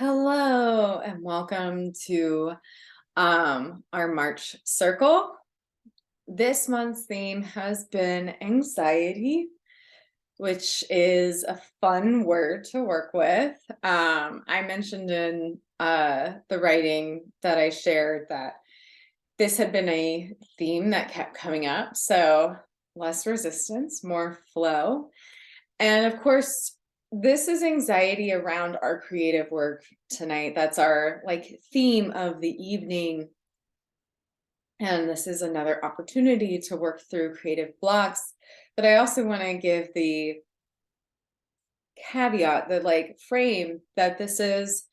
Hello and welcome to our March Circle. This month's theme has been anxiety, which is a fun word to work with. I mentioned in the writing that I shared that this had been a theme that kept coming up. So less resistance, more flow. And of course, this is anxiety around our creative work tonight. That's our theme of the evening. And this is another opportunity to work through creative blocks. But I also want to give the caveat, the frame that this is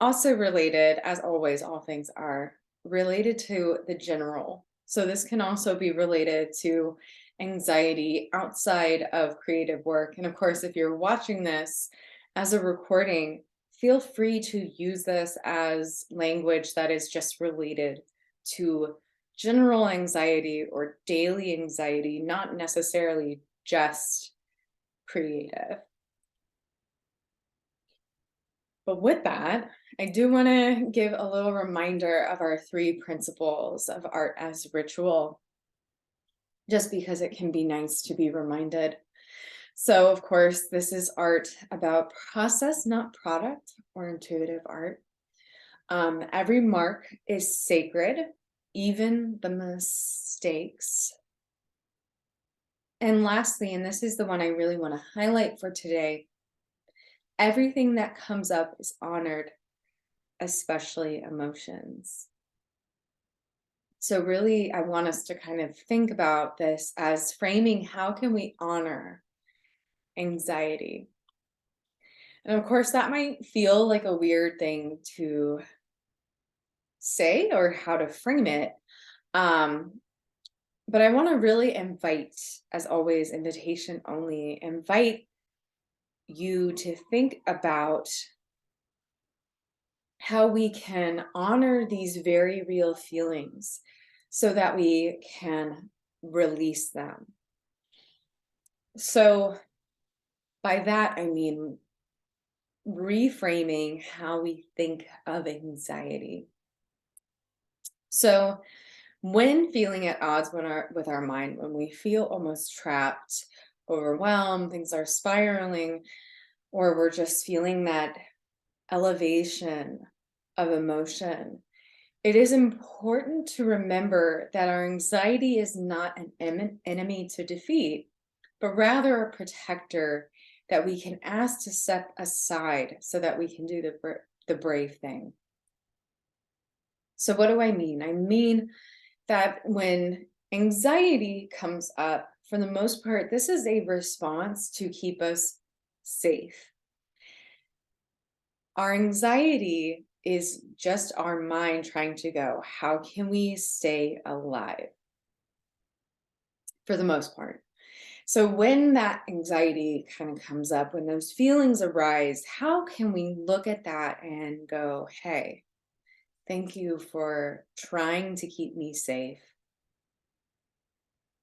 also related, as always, all things are related to the general. So this can also be related to anxiety outside of creative work. And of course, if you're watching this as a recording, feel free to use this as language that is just related to general anxiety or daily anxiety, not necessarily just creative. But with that, I do want to give a little reminder of our three principles of art as ritual, just because it can be nice to be reminded. So, of course, this is art about process, not product, or intuitive art. Every mark is sacred, even the mistakes. And lastly, and this is the one I really want to highlight for today, everything that comes up is honored, especially emotions. So really, I want us to kind of think about this as framing how can we honor anxiety? And of course, that might feel like a weird thing to say or how to frame it. Um, but I want to really invite, as always, invitation only, invite you to think about how we can honor these very real feelings so that we can release them. So, by that, I mean reframing how we think of anxiety. So, when feeling at odds with our mind, when we feel almost trapped, overwhelmed, things are spiraling, or we're just feeling that elevation of emotion, it is important to remember that our anxiety is not an enemy to defeat, but rather a protector that we can ask to set aside so that we can do the brave thing. So, what do I mean? I mean that when anxiety comes up, for the most part, this is a response to keep us safe. Our anxiety is just our mind trying to go, how can we stay alive? For the most part. So when that anxiety kind of comes up, when those feelings arise, how can we look at that and go, hey, thank you for trying to keep me safe,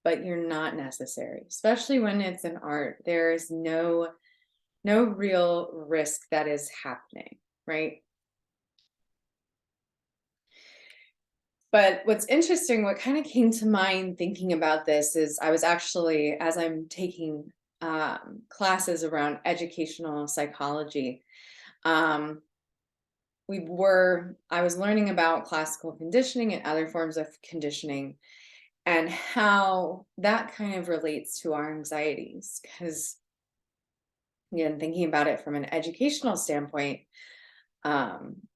but you're not necessary, especially when it's an art. There is no real risk that is happening, right? But what's interesting, what kind of came to mind thinking about this is I was actually, as I'm taking classes around educational psychology, um, I was learning about classical conditioning and other forms of conditioning and how that kind of relates to our anxieties. Because, again, thinking about it from an educational standpoint,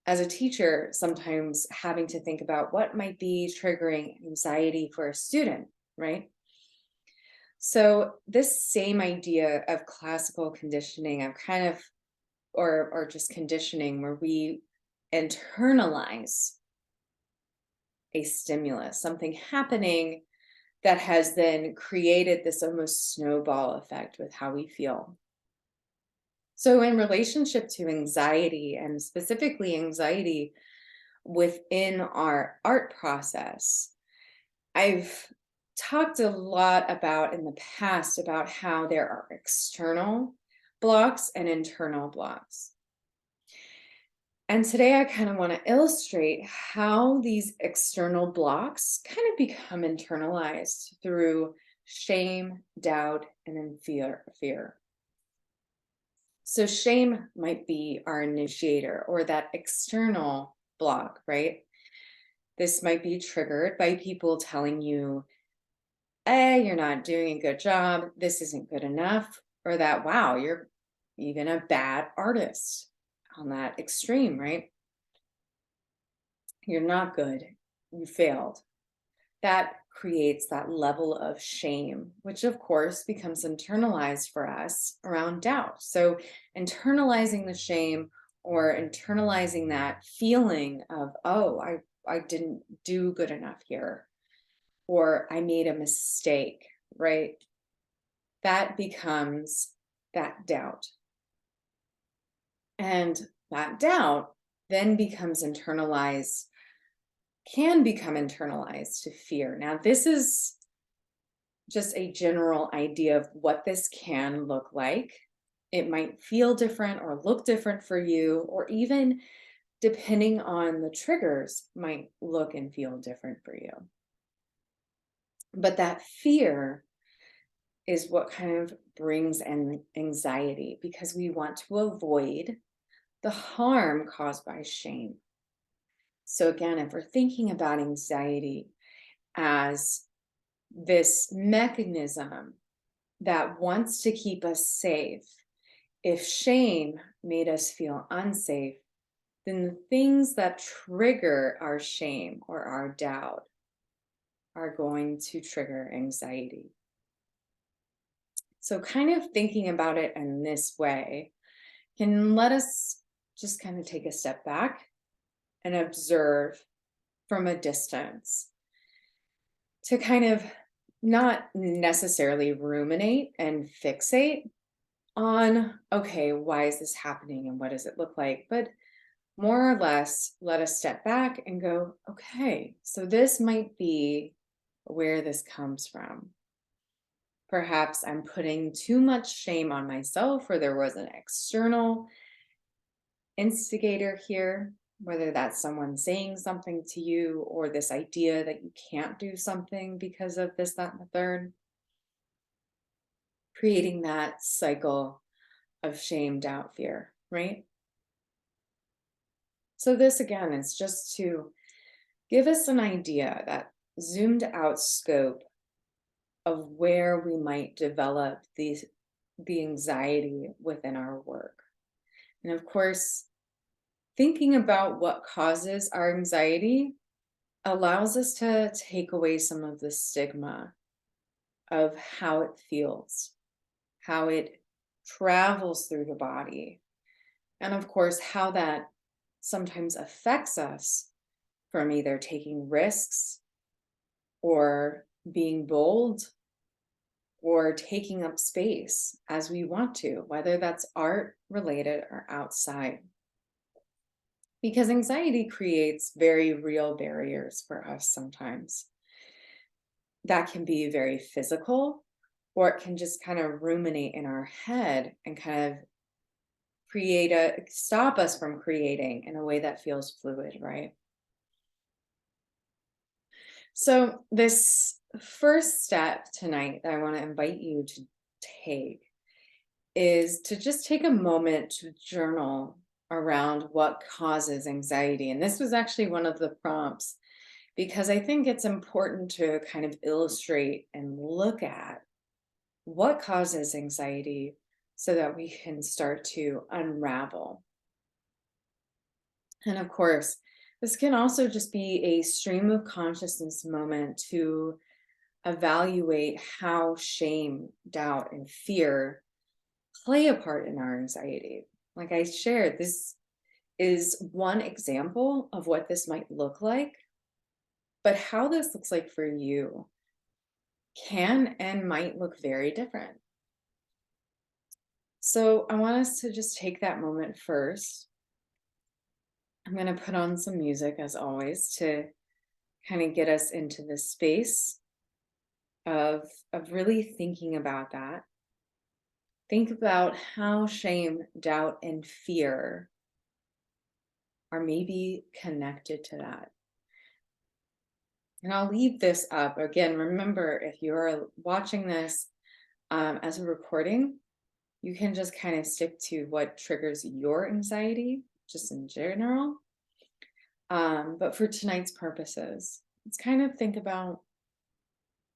as a teacher, sometimes having to think about what might be triggering anxiety for a student, right? So this same idea of classical conditioning, of kind of, or just conditioning, where we internalize a stimulus, something happening that has then created this almost snowball effect with how we feel. So in relationship to anxiety, and specifically anxiety within our art process, I've talked a lot about in the past about how there are external blocks and internal blocks. And today I kind of want to illustrate how these external blocks kind of become internalized through shame, doubt, and then fear. So shame might be our initiator or that external block, right? This might be triggered by people telling you, hey, you're not doing a good job. This isn't good enough. Or that, wow, you're even a bad artist on that extreme, right? You're not good. You failed. That creates that level of shame, which of course becomes internalized for us around doubt. So, internalizing the shame or internalizing that feeling of, oh, I didn't do good enough here, or I made a mistake, right? That becomes that doubt. And that doubt then becomes internalized, can become internalized to fear. Now, this is just a general idea of what this can look like. It might feel different or look different for you, or even depending on the triggers, might look and feel different for you. But that fear is what kind of brings an anxiety because we want to avoid the harm caused by shame. So, again, if we're thinking about anxiety as this mechanism that wants to keep us safe, if shame made us feel unsafe, then the things that trigger our shame or our doubt are going to trigger anxiety. So, kind of thinking about it in this way can let us just kind of take a step back and observe from a distance to kind of not necessarily ruminate and fixate on, okay, why is this happening and what does it look like? But more or less, let us step back and go, okay, so this might be where this comes from. Perhaps I'm putting too much shame on myself, or there was an external instigator here, whether that's someone saying something to you or this idea that you can't do something because of this, that, and the third, creating that cycle of shame, doubt, fear, right? So, this again is just to give us an idea, that zoomed out scope of where we might develop the anxiety within our work. And of course, thinking about what causes our anxiety allows us to take away some of the stigma of how it feels, how it travels through the body, and of course, how that sometimes affects us from either taking risks or being bold or taking up space as we want to, whether that's art related or outside. Because anxiety creates very real barriers for us sometimes. That can be very physical, or it can just kind of ruminate in our head and kind of stop us from creating in a way that feels fluid, right? So, this first step tonight that I want to invite you to take is to just take a moment to journal around what causes anxiety. And this was actually one of the prompts because I think it's important to kind of illustrate and look at what causes anxiety so that we can start to unravel. And of course, this can also just be a stream of consciousness moment to evaluate how shame, doubt, and fear play a part in our anxiety. Like I shared, this is one example of what this might look like, but how this looks like for you can and might look very different. So I want us to just take that moment first. I'm going to put on some music as always to kind of get us into this space of really thinking about that. Think about how shame, doubt, and fear are maybe connected to that. And I'll leave this up again. Remember, if you're watching this as a recording, you can just kind of stick to what triggers your anxiety, just in general. But for tonight's purposes, let's kind of think about,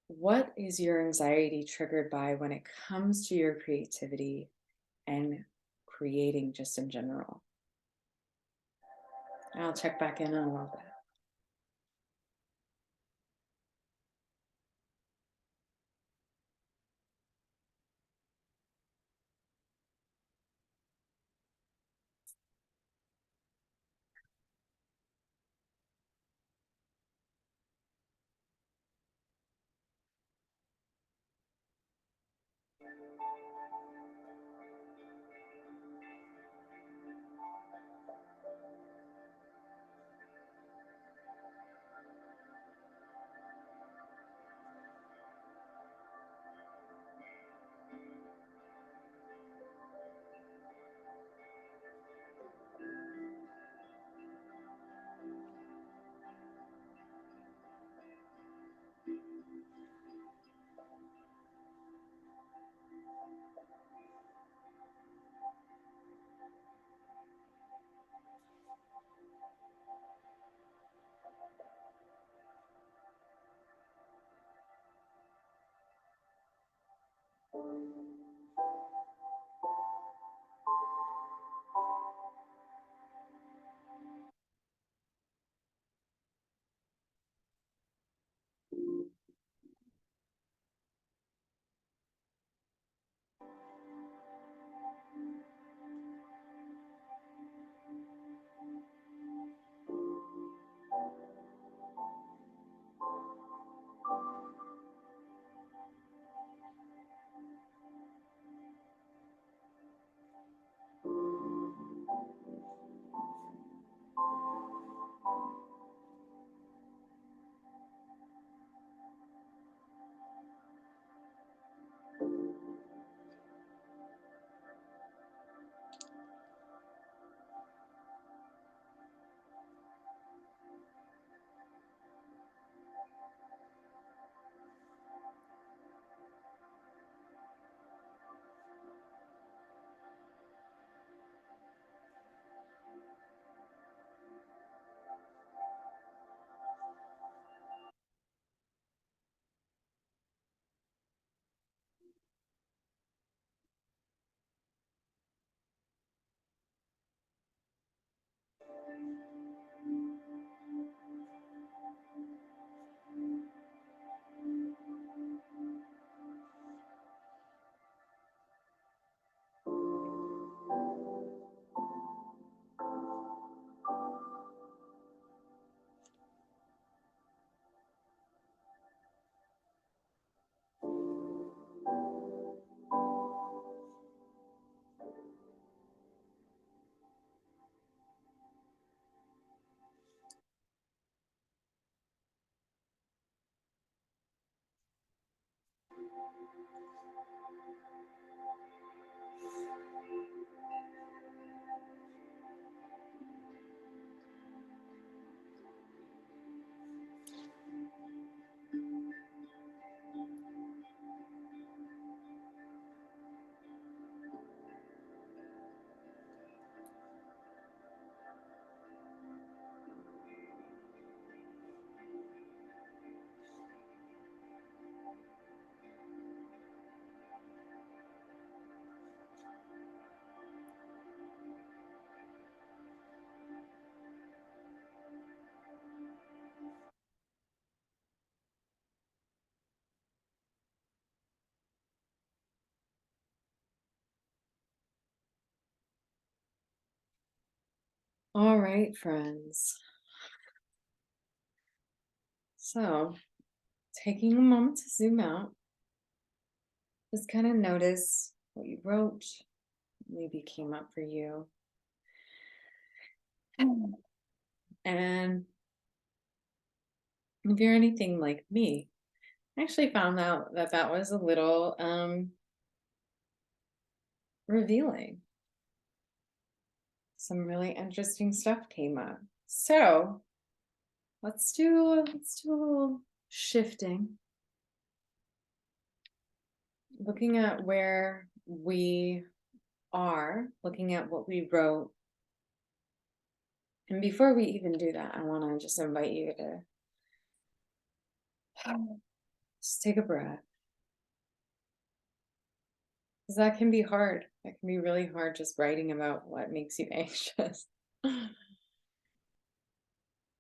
what is your anxiety triggered by when it comes to your creativity and creating just in general? I'll check back in a little bit. All right, friends. So, taking a moment to zoom out, just kind of notice what you wrote, maybe came up for you. And if you're anything like me, I actually found out that that was a little revealing. some really interesting stuff came up. So let's do a little shifting, looking at where we are, looking at what we wrote. And before we even do that, I want to just invite you to just take a breath. Because that can be hard. That can be really hard just writing about what makes you anxious.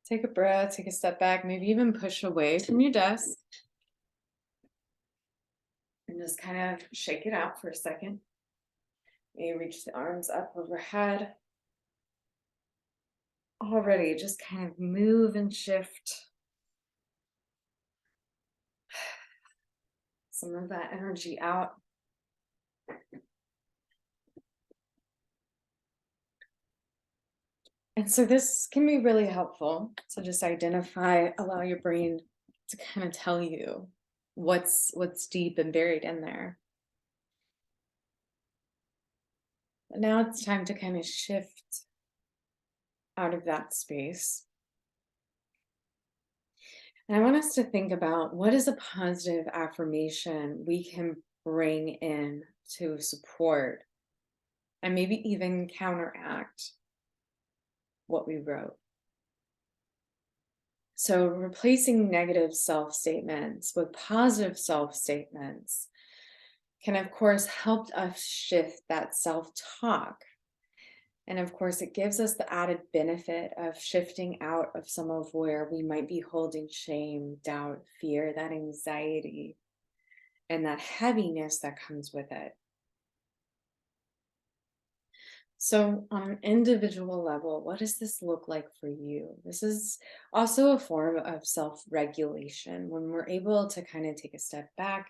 Take a breath, take a step back, maybe even push away from your desk and just kind of shake it out for a second. Maybe reach the arms up overhead. Already just kind of move and shift some of that energy out. And so this can be really helpful to just identify, allow your brain to kind of tell you what's deep and buried in there. But now it's time to kind of shift out of that space. And I want us to think about what is a positive affirmation we can bring in to support and maybe even counteract what we wrote. So, replacing negative self statements with positive self statements can, of course, help us shift that self talk. And of course, it gives us the added benefit of shifting out of some of where we might be holding shame, doubt, fear, that anxiety, and that heaviness that comes with it. So, on an individual level, what does this look like for you? This is also a form of self regulation when we're able to kind of take a step back,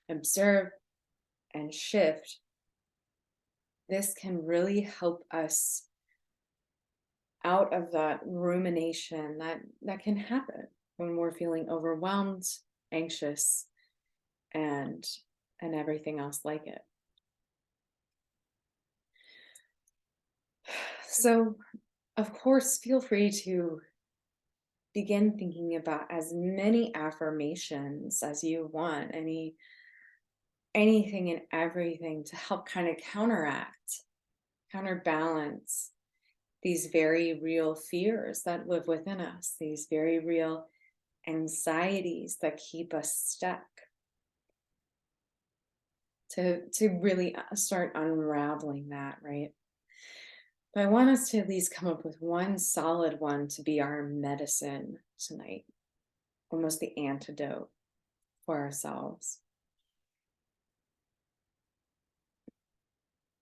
observe, and shift. This can really help us out of that rumination that can happen when we're feeling overwhelmed, anxious, and everything else like it. So, of course, feel free to begin thinking about as many affirmations as you want, anything and everything to help kind of counterbalance these very real fears that live within us, these very real anxieties that keep us stuck. To really start unraveling that, right? But I want us to at least come up with one solid one to be our medicine tonight, almost the antidote for ourselves.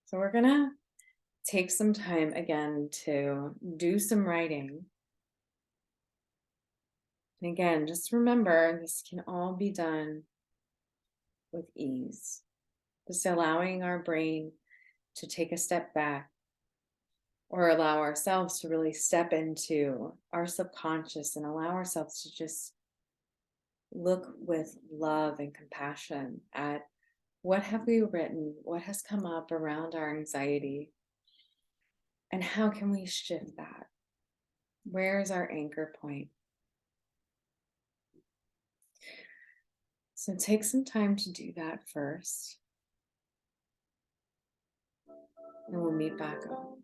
So we're gonna take some time again to do some writing. And again, just remember this can all be done with ease. Just allowing our brain to take a step back or allow ourselves to really step into our subconscious and allow ourselves to just look with love and compassion at what have we written, what has come up around our anxiety, and how can we shift that? Where is our anchor point? So take some time to do that first, and we'll meet back up.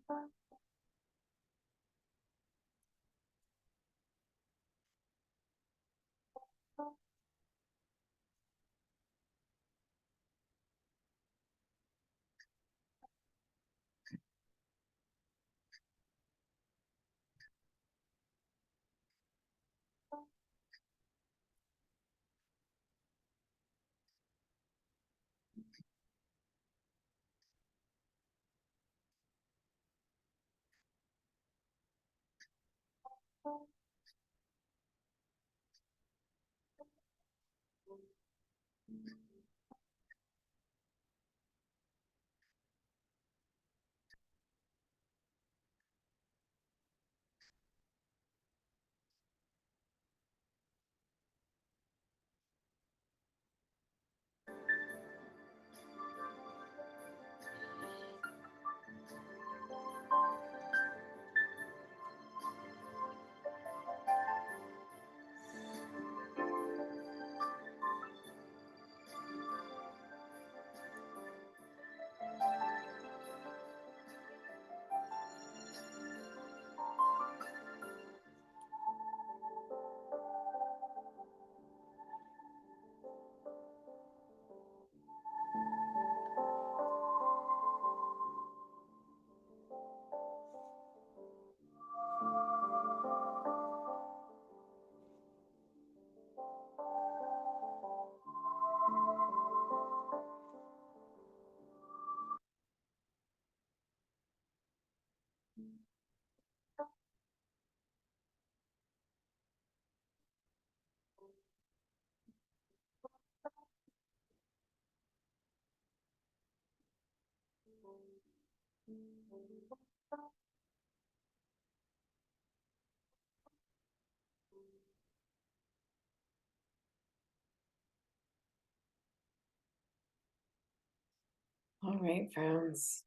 All right, friends.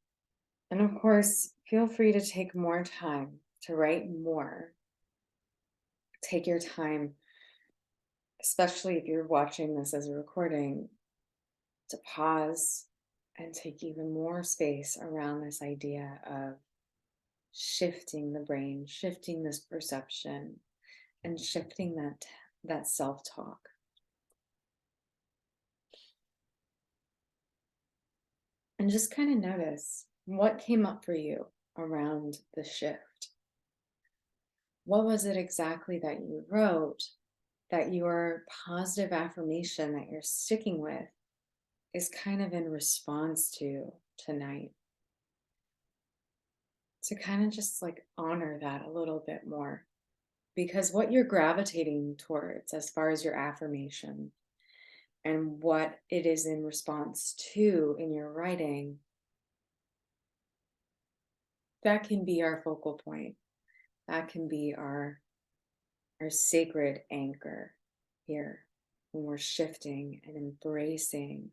And of course, feel free to take more time to write more. Take your time, especially if you're watching this as a recording, to pause and take even more space around this idea of shifting the brain, shifting this perception, and shifting that self-talk. And just kind of notice what came up for you around the shift. What was it exactly that you wrote that your positive affirmation that you're sticking with is kind of in response to tonight? To kind of just like honor that a little bit more. Because what you're gravitating towards as far as your affirmation and what it is in response to in your writing, that can be our focal point. That can be our sacred anchor here when we're shifting and embracing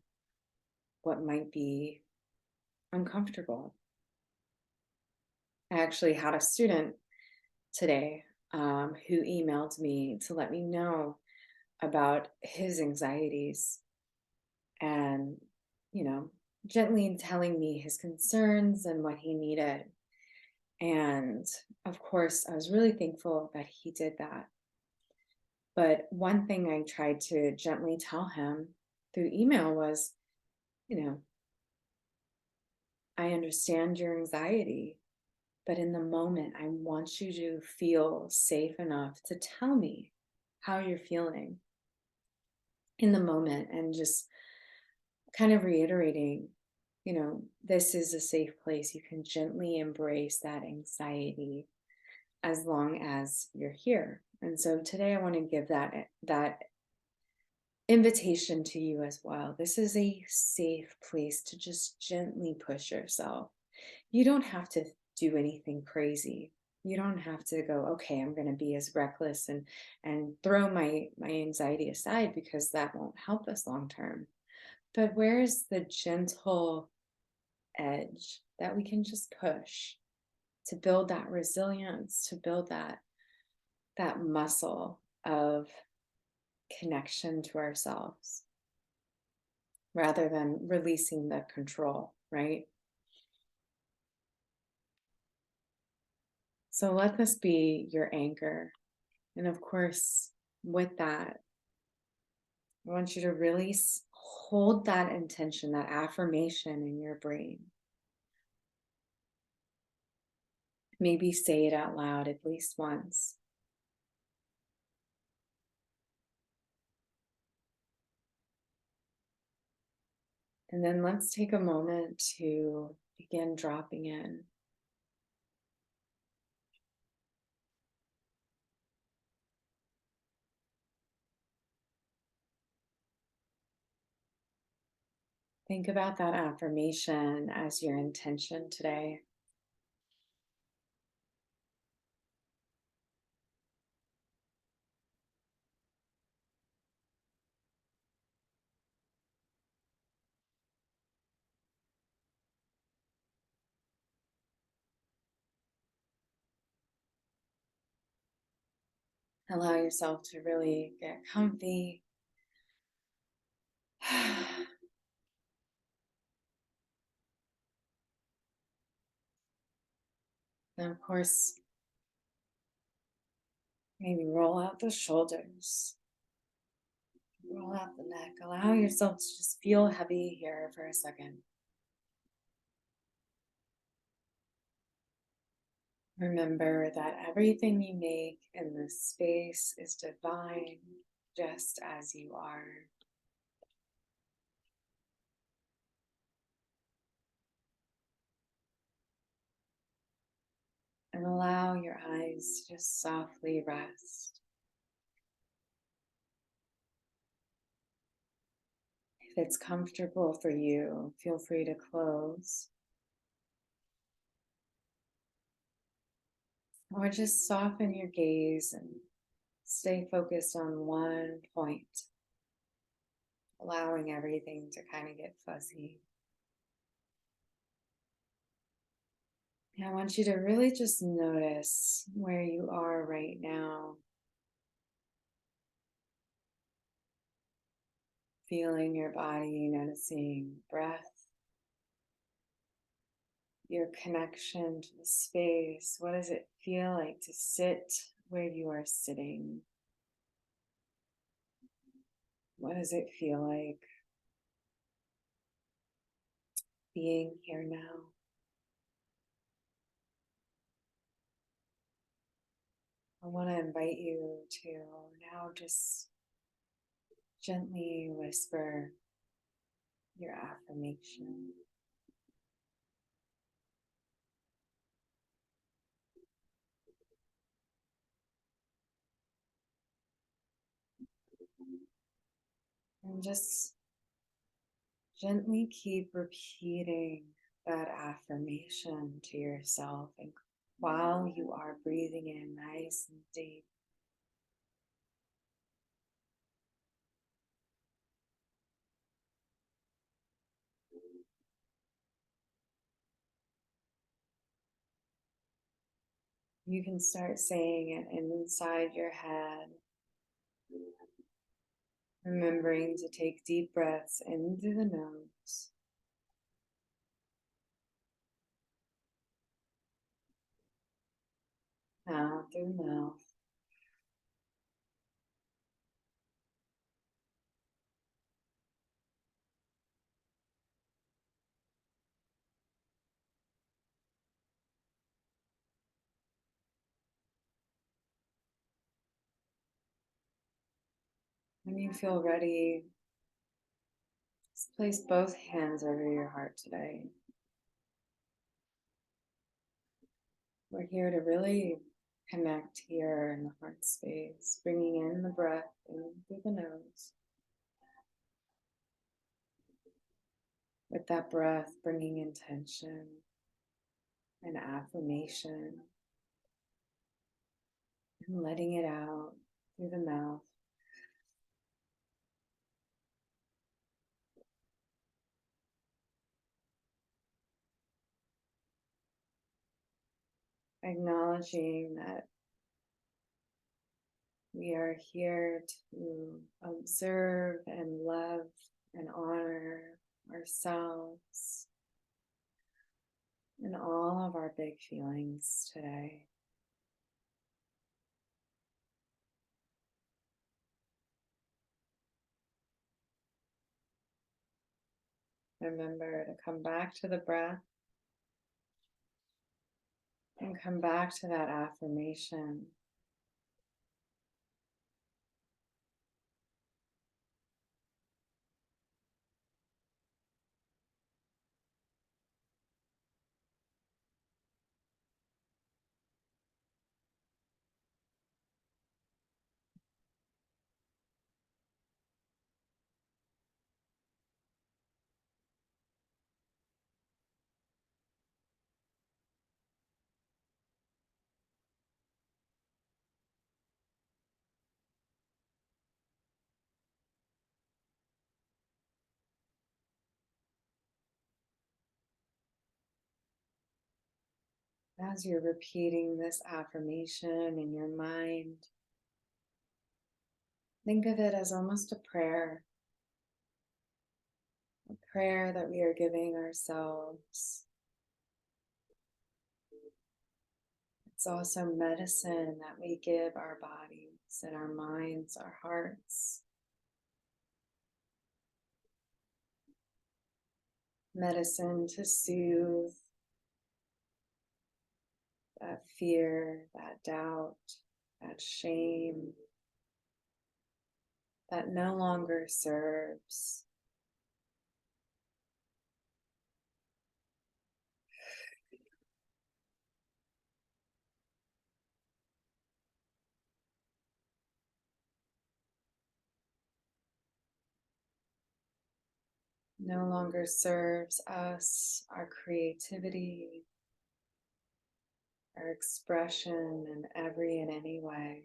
what might be uncomfortable. I actually had a student today who emailed me to let me know about his anxieties and, you know, gently telling me his concerns and what he needed. And of course, I was really thankful that he did that. But one thing I tried to gently tell him through email was, you know, I understand your anxiety, but in the moment, I want you to feel safe enough to tell me how you're feeling in the moment, and just kind of reiterating, this is a safe place. You can gently embrace that anxiety as long as you're here. And so today I want to give that invitation to you as well. This is a safe place to just gently push yourself. You don't have to do anything crazy. You don't have to go, okay, I'm going to be as reckless and throw my anxiety aside, because that won't help us long term. But where's the gentle edge that we can just push to build that resilience, to build that muscle of connection to ourselves, rather than releasing the control, right? So let this be your anchor. And of course, with that, I want you to really hold that intention, that affirmation in your brain. Maybe say it out loud at least once. And then let's take a moment to begin dropping in. Think about that affirmation as your intention today. Allow yourself to really get comfy. And of course, maybe roll out the shoulders, roll out the neck. Allow yourself to just feel heavy here for a second. Remember that everything you make in this space is divine, just as you are. And allow your eyes to just softly rest. If it's comfortable for you, feel free to close. Or just soften your gaze and stay focused on one point, allowing everything to kind of get fuzzy. I want you to really just notice where you are right now, feeling your body, noticing breath, your connection to the space. What does it feel like to sit where you are sitting? What does it feel like being here now? I want to invite you to now just gently whisper your affirmation. And just gently keep repeating that affirmation to yourself, and while you are breathing in nice and deep. You can start saying it inside your head, remembering to take deep breaths in through the nose, out through the mouth. When you feel ready, just place both hands over your heart today. We're here to really connect here in the heart space, bringing in the breath in through the nose. With that breath, bringing intention and affirmation, and letting it out through the mouth. Acknowledging that we are here to observe and love and honor ourselves and all of our big feelings today. Remember to come back to the breath and come back to that affirmation. As you're repeating this affirmation in your mind, think of it as almost a prayer that we are giving ourselves. It's also medicine that we give our bodies and our minds, our hearts. Medicine to soothe that fear, that doubt, that shame that no longer serves. No longer serves us, our creativity, our our expression in every and any way.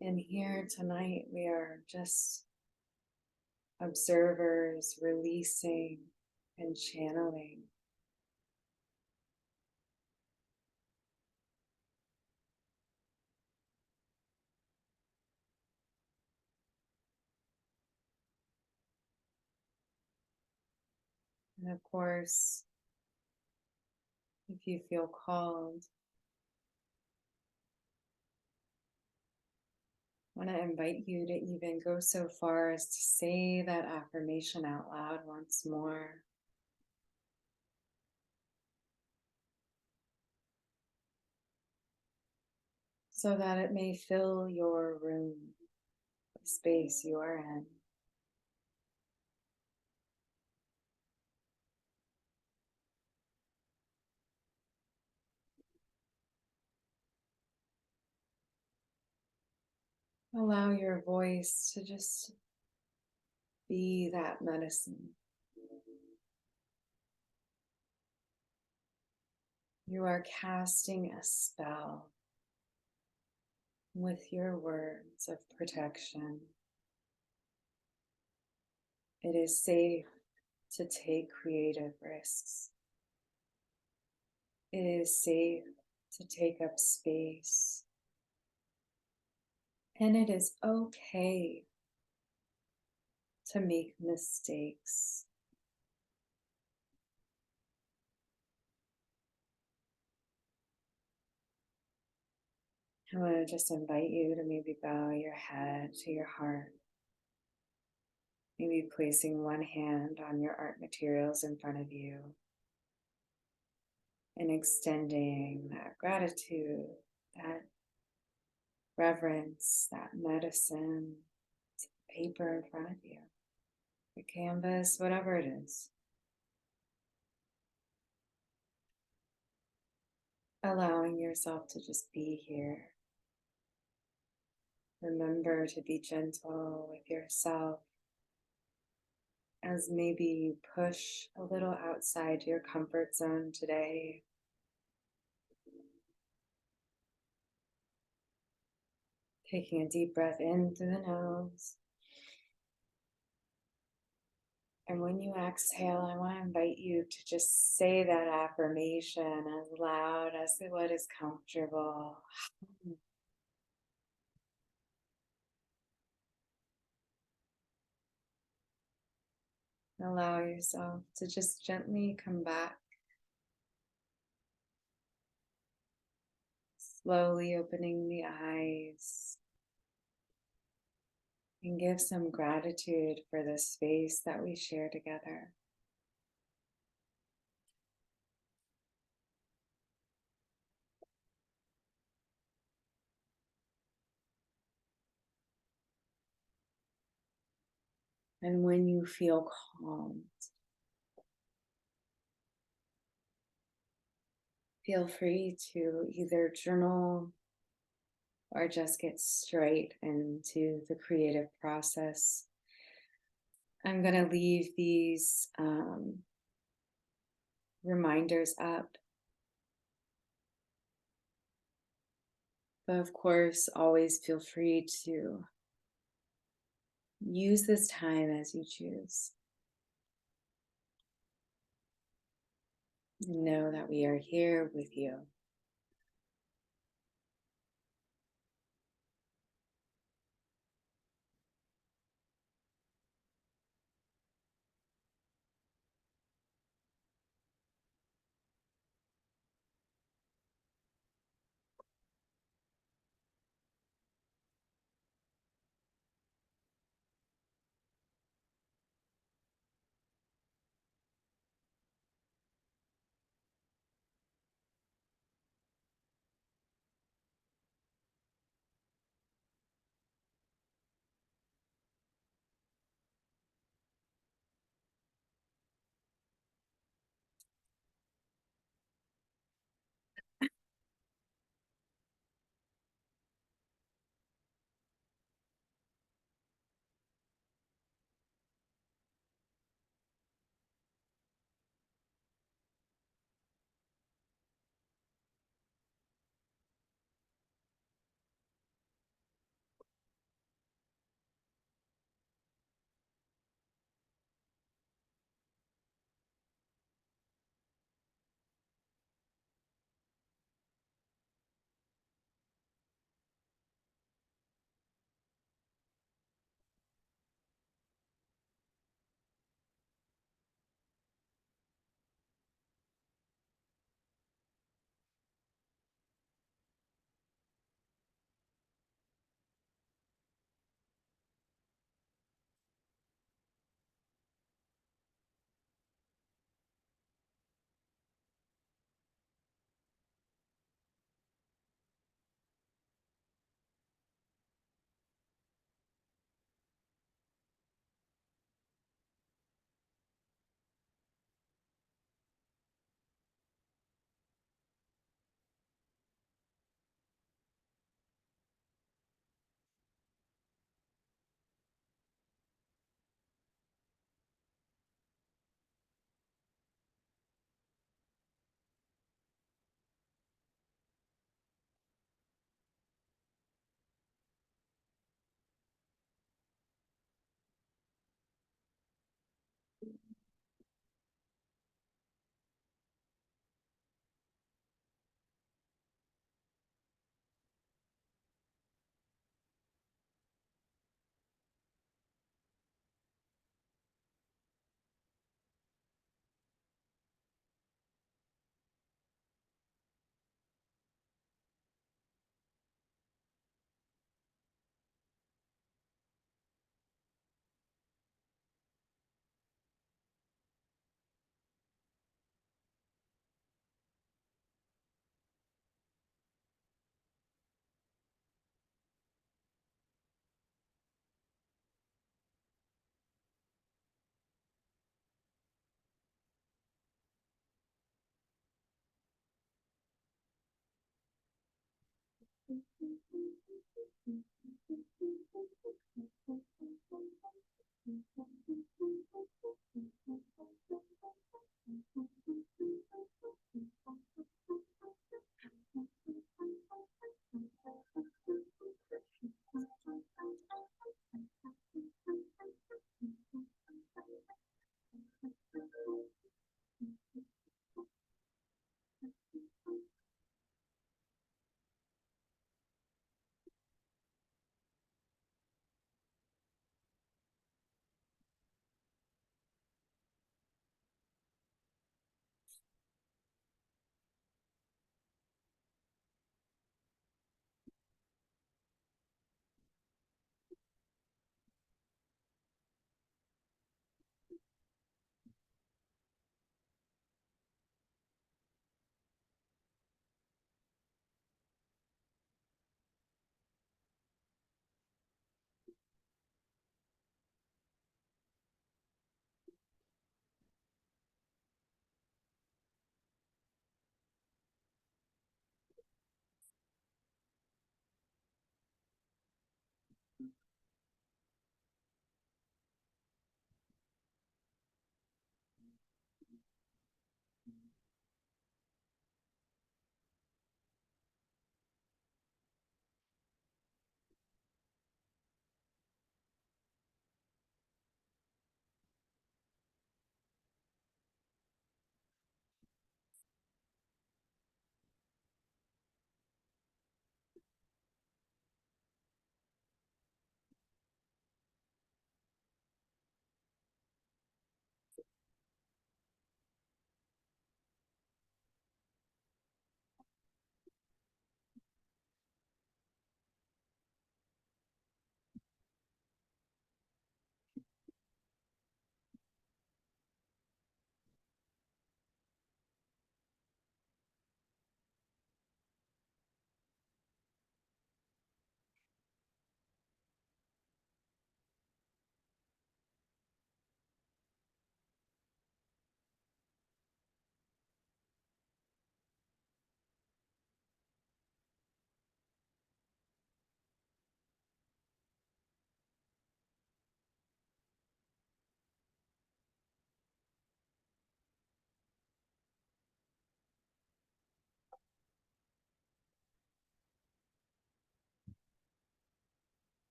And here tonight, we are just observers, releasing and channeling. And of course, if you feel called, I want to invite you to even go so far as to say that affirmation out loud once more. So that it may fill your room, the space you are in. Allow your voice to just be that medicine. You are casting a spell with your words of protection. It is safe to take creative risks. It is safe to take up space. And it is okay to make mistakes. I want to just invite you to maybe bow your head to your heart. Maybe placing one hand on your art materials in front of you and extending that gratitude, that reverence, that medicine to the paper in front of you, the canvas, whatever it is. Allowing yourself to just be here. Remember to be gentle with yourself as maybe you push a little outside your comfort zone today. Taking a deep breath in through the nose. And when you exhale, I want to invite you to just say that affirmation as loud as what is comfortable. Allow yourself to just gently come back. Slowly opening the eyes. And give some gratitude for the space that we share together. And when you feel calm, feel free to either journal or just get straight into the creative process. I'm going to leave these reminders up. But of course, always feel free to use this time as you choose. Know that we are here with you.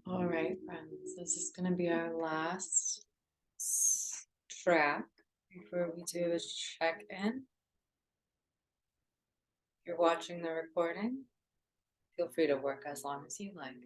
All right, friends, this is going to be our last track before we do a check-in. If you're watching the recording, feel free to work as long as you like.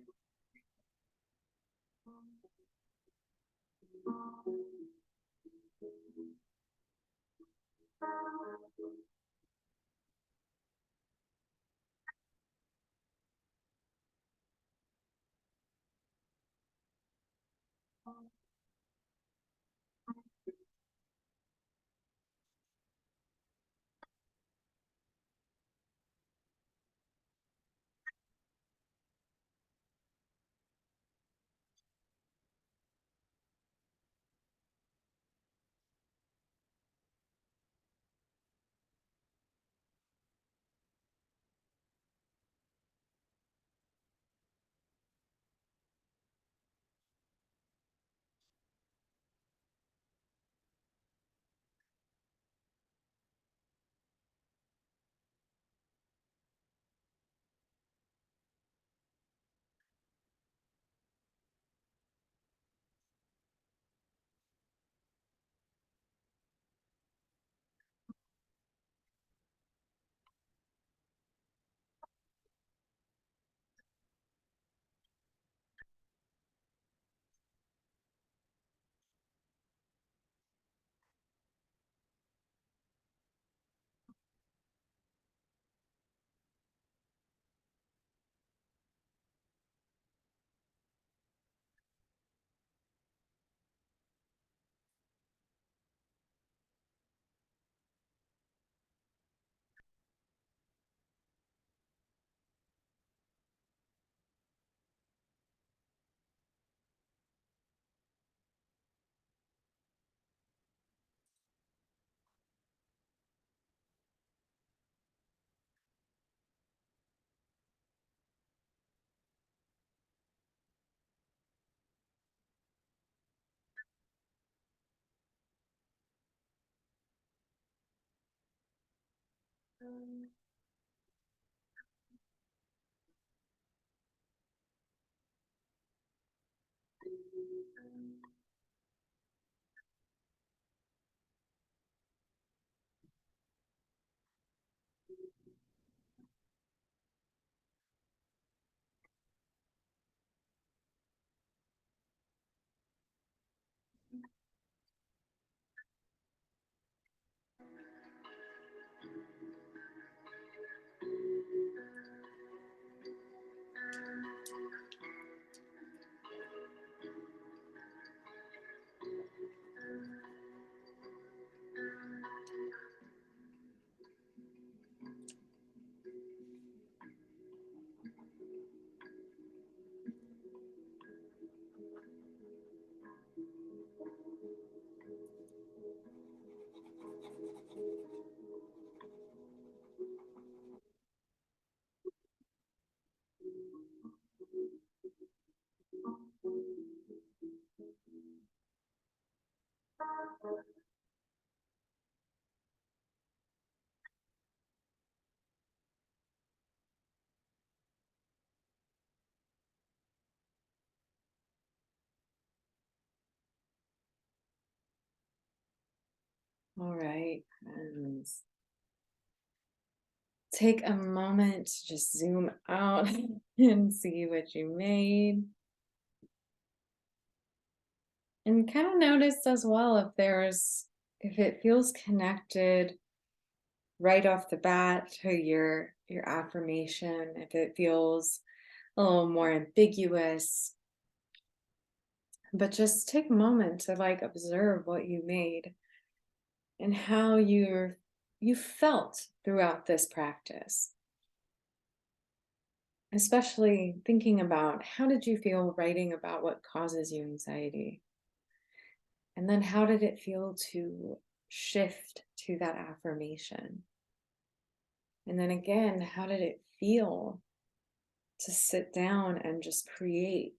All right, friends. Take a moment to just zoom out and see what you made. And kind of notice as well if it feels connected right off the bat to your affirmation, if it feels a little more ambiguous, but just take a moment to like observe what you made and how you felt throughout this practice. Especially thinking about how did you feel writing about what causes you anxiety? And then how did it feel to shift to that affirmation? And then again, how did it feel to sit down and just create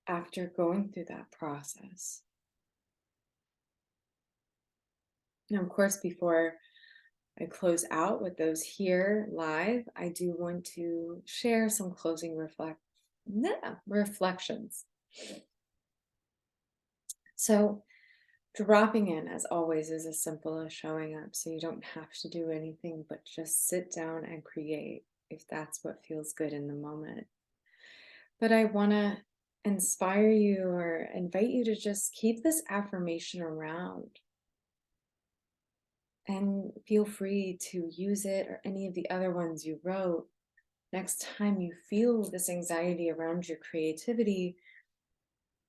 after going through that process? Now, of course, before I close out with those here live, I do want to share some closing reflections. So, dropping in, as always, is as simple as showing up. So, you don't have to do anything but just sit down and create if that's what feels good in the moment. But I want to inspire you or invite you to just keep this affirmation around and feel free to use it or any of the other ones you wrote next time you feel this anxiety around your creativity.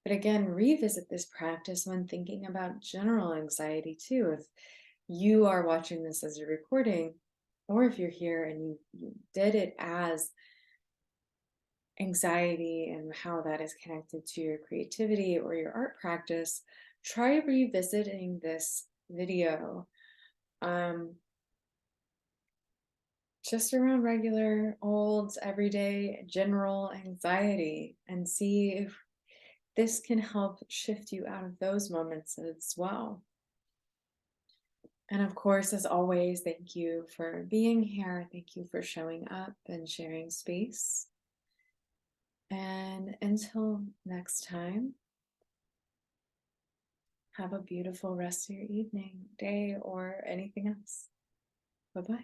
But again, revisit this practice when thinking about general anxiety too. If you are watching this as a recording, or if you're here and you did it as anxiety and how that is connected to your creativity or your art practice, try revisiting this video just around regular, old, everyday, general anxiety and see if this can help shift you out of those moments as well. And of course, as always, thank you for being here. Thank you for showing up and sharing space. And until next time, have a beautiful rest of your evening, day, or anything else. Bye-bye.